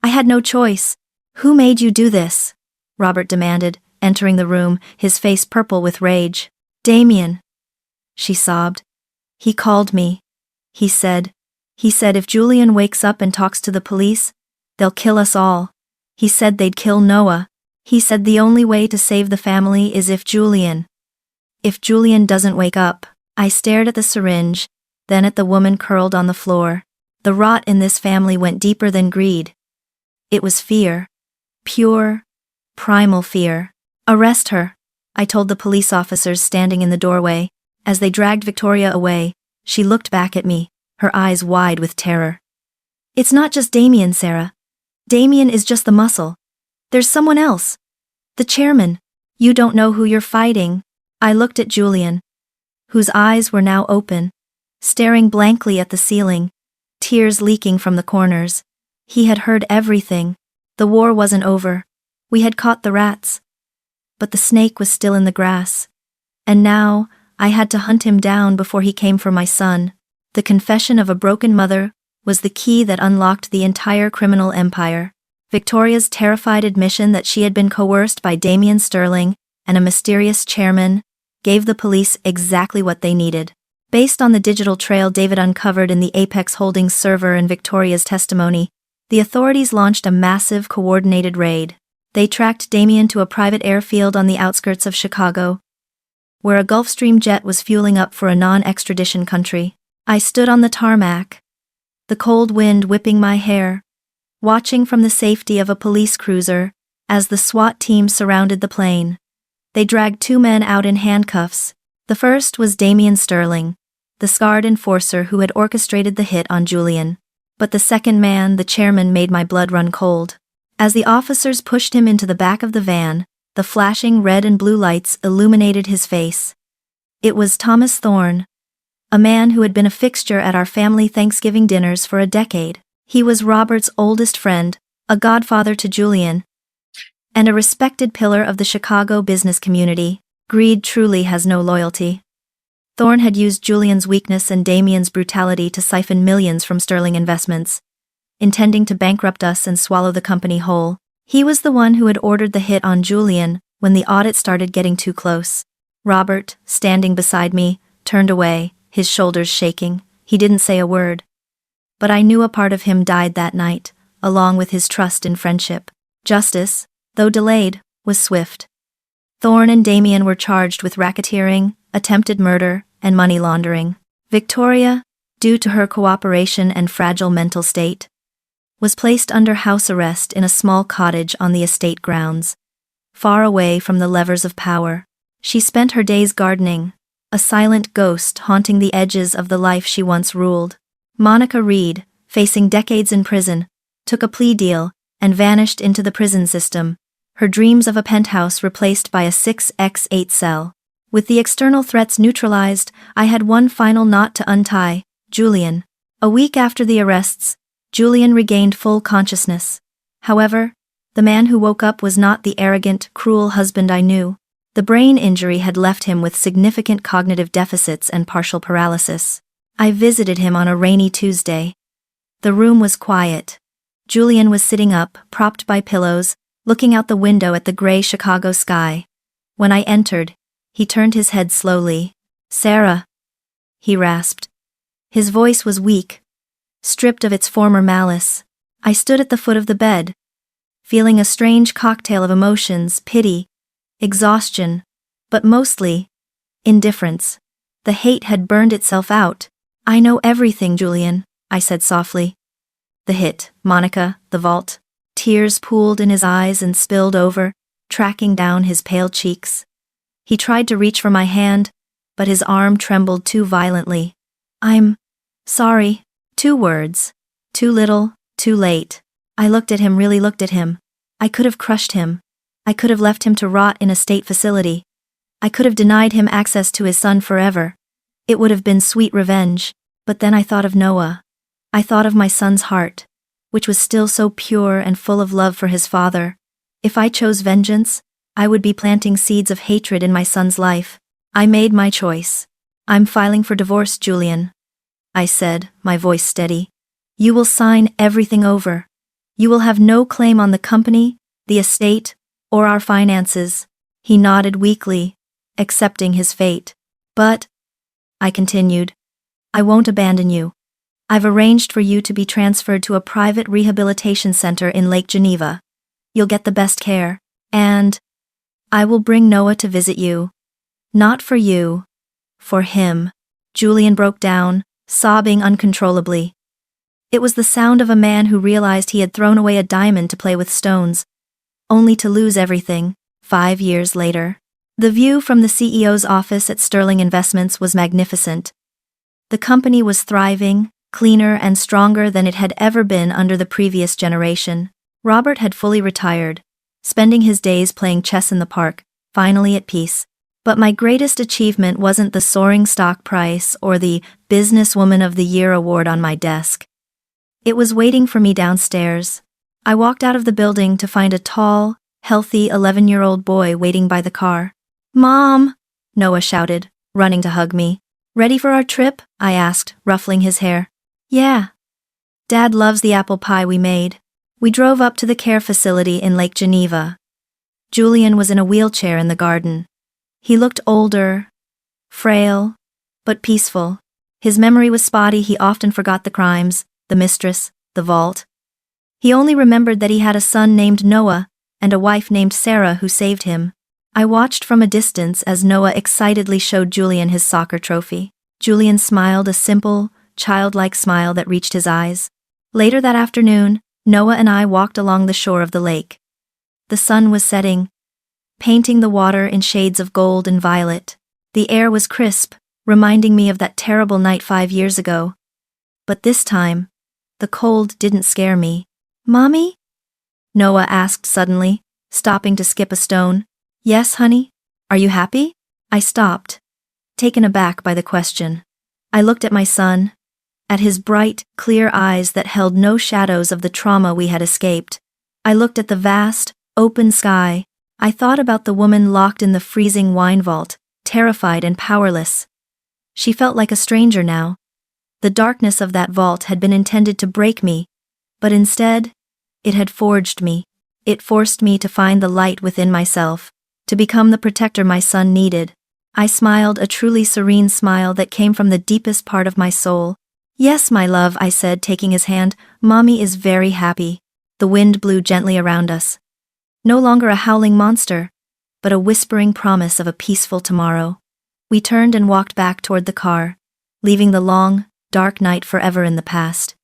I had no choice." "Who made you do this?" Robert demanded, entering the room, his face purple with rage. "Damien," she sobbed. "He called me. He said if Julian wakes up and talks to the police, they'll kill us all. He said they'd kill Noah. He said the only way to save the family is if Julian doesn't wake up." I stared at the syringe, then at the woman curled on the floor. The rot in this family went deeper than greed. It was fear. Pure, primal fear. "Arrest her," I told the police officers standing in the doorway. As they dragged Victoria away, she looked back at me, her eyes wide with terror. "It's not just Damien, Sarah. Damien is just the muscle. There's someone else. The chairman. You don't know who you're fighting." I looked at Julian, whose eyes were now open, staring blankly at the ceiling, tears leaking from the corners. He had heard everything. The war wasn't over. We had caught the rats. But the snake was still in the grass. And now, I had to hunt him down before he came for my son. The confession of a broken mother was the key that unlocked the entire criminal empire. Victoria's terrified admission that she had been coerced by Damien Sterling and a mysterious chairman gave the police exactly what they needed. Based on the digital trail David uncovered in the Apex Holdings server and Victoria's testimony, the authorities launched a massive, coordinated raid. They tracked Damien to a private airfield on the outskirts of Chicago, where a Gulfstream jet was fueling up for a non-extradition country. I stood on the tarmac, the cold wind whipping my hair, watching from the safety of a police cruiser as the SWAT team surrounded the plane. They dragged 2 men out in handcuffs. The first was Damien Sterling, the scarred enforcer who had orchestrated the hit on Julian. But the second man, the chairman, made my blood run cold. As the officers pushed him into the back of the van, the flashing red and blue lights illuminated his face. It was Thomas Thorne, a man who had been a fixture at our family Thanksgiving dinners for a decade. He was Robert's oldest friend, a godfather to Julian, and a respected pillar of the Chicago business community. Greed truly has no loyalty. Thorne had used Julian's weakness and Damien's brutality to siphon millions from Sterling Investments, intending to bankrupt us and swallow the company whole. He was the one who had ordered the hit on Julian when the audit started getting too close. Robert, standing beside me, turned away, his shoulders shaking. He didn't say a word. But I knew a part of him died that night, along with his trust and friendship. Justice, though delayed, was swift. Thorne and Damien were charged with racketeering, attempted murder, and money laundering. Victoria, due to her cooperation and fragile mental state, was placed under house arrest in a small cottage on the estate grounds, far away from the levers of power. She spent her days gardening, a silent ghost haunting the edges of the life she once ruled. Monica Reed, facing decades in prison, took a plea deal, and vanished into the prison system, her dreams of a penthouse replaced by a 6x8 cell. With the external threats neutralized, I had one final knot to untie: Julian. A week after the arrests, Julian regained full consciousness. However, the man who woke up was not the arrogant, cruel husband I knew. The brain injury had left him with significant cognitive deficits and partial paralysis. I visited him on a rainy Tuesday. The room was quiet. Julian was sitting up, propped by pillows, looking out the window at the gray Chicago sky. When I entered, he turned his head slowly. "Sarah," he rasped. His voice was weak, stripped of its former malice. I stood at the foot of the bed, feeling a strange cocktail of emotions: pity, exhaustion, but mostly indifference. The hate had burned itself out. "I know everything, Julian," I said softly. The hit, Monica, the vault. Tears pooled in his eyes and spilled over, tracking down his pale cheeks. He tried to reach for my hand, but his arm trembled too violently. "I'm sorry." 2 words. Too little, too late. I looked at him, really looked at him. I could have crushed him. I could have left him to rot in a state facility. I could have denied him access to his son forever. It would have been sweet revenge. But then I thought of Noah. I thought of my son's heart, which was still so pure and full of love for his father. If I chose vengeance, I would be planting seeds of hatred in my son's life. I made my choice. "I'm filing for divorce, Julian," I said, my voice steady. "You will sign everything over. You will have no claim on the company, the estate, or our finances." He nodded weakly, accepting his fate. "But," I continued, "I won't abandon you. I've arranged for you to be transferred to a private rehabilitation center in Lake Geneva. You'll get the best care. And I will bring Noah to visit you. Not for you, for him." Julian broke down, sobbing uncontrollably. It was the sound of a man who realized he had thrown away a diamond to play with stones, only to lose everything 5 years later. The view from the CEO's office at Sterling Investments was magnificent. The company was thriving, cleaner and stronger than it had ever been under the previous generation. Robert had fully retired, spending his days playing chess in the park, finally at peace. But my greatest achievement wasn't the soaring stock price or the Businesswoman of the Year award on my desk. It was waiting for me downstairs. I walked out of the building to find a tall, healthy 11-year-old boy waiting by the car. "Mom!" Noah shouted, running to hug me. "Ready for our trip?" I asked, ruffling his hair. "Yeah. Dad loves the apple pie we made." We drove up to the care facility in Lake Geneva. Julian was in a wheelchair in the garden. He looked older, frail, but peaceful. His memory was spotty. He often forgot the crimes, the mistress, the vault. He only remembered that he had a son named Noah and a wife named Sarah who saved him. I watched from a distance as Noah excitedly showed Julian his soccer trophy. Julian smiled, a simple, childlike smile that reached his eyes. Later that afternoon, Noah and I walked along the shore of the lake. The sun was setting, painting the water in shades of gold and violet. The air was crisp, reminding me of that terrible night 5 years ago. But this time, the cold didn't scare me. "Mommy?" Noah asked suddenly, stopping to skip a stone. "Yes, honey? Are you happy?" I stopped, taken aback by the question. I looked at my son, at his bright, clear eyes that held no shadows of the trauma we had escaped. I looked at the vast, open sky. I thought about the woman locked in the freezing wine vault, terrified and powerless. She felt like a stranger now. The darkness of that vault had been intended to break me, but instead, it had forged me. It forced me to find the light within myself, to become the protector my son needed. I smiled, a truly serene smile that came from the deepest part of my soul. "Yes, my love," I said, taking his hand. "Mommy is very happy." The wind blew gently around us. No longer a howling monster, but a whispering promise of a peaceful tomorrow. We turned and walked back toward the car, leaving the long, dark night forever in the past.